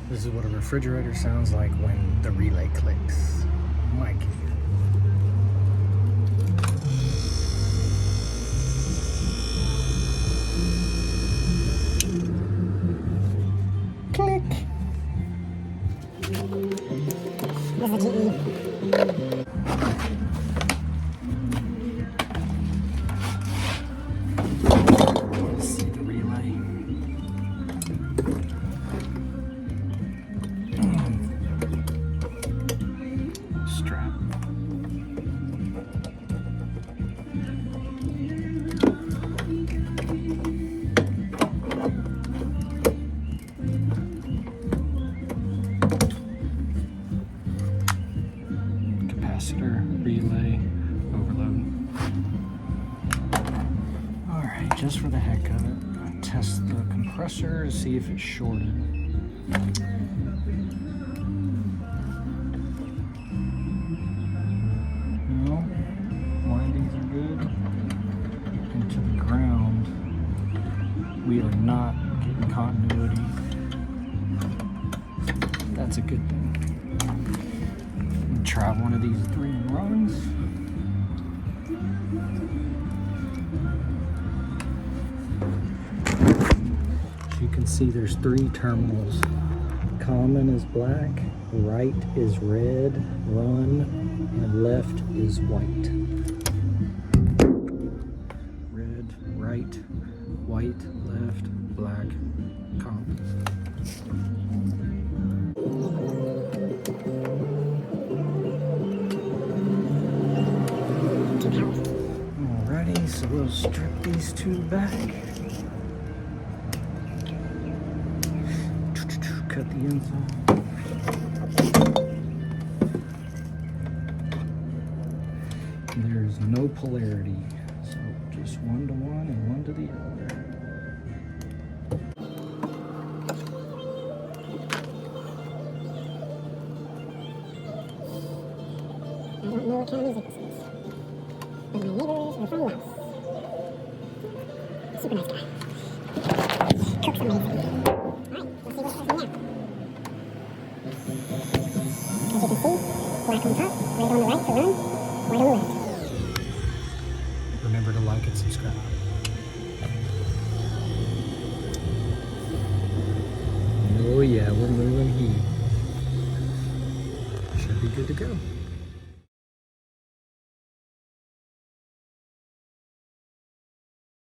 This is what a refrigerator sounds like when the relay clicks. Mike. Click. This is GE. See the relay. Strap. Capacitor, relay, overload. Alright, just for the heck of it, test the compressor to see if it's shorted. No, windings are good. And to the ground, we are not getting continuity. That's a good thing. Try one of these 3 runs. As you can see, there's 3 terminals. Common is black, right is red, run, and left is white. Red, right, white, left, black, common. Alrighty, so we'll strip these 2 back. Cut the inside. There's no polarity, so just 1 to 1 and 1 to the other. I don't know what kind of music this is, but my neighbors are from Laos. Super nice guy. Cooks amazing. Alright, let's see what's happening now. As you can see, black on top, red on the right for run, white on the left. Remember to like and subscribe. Oh yeah, we're moving heat. Should be good to go.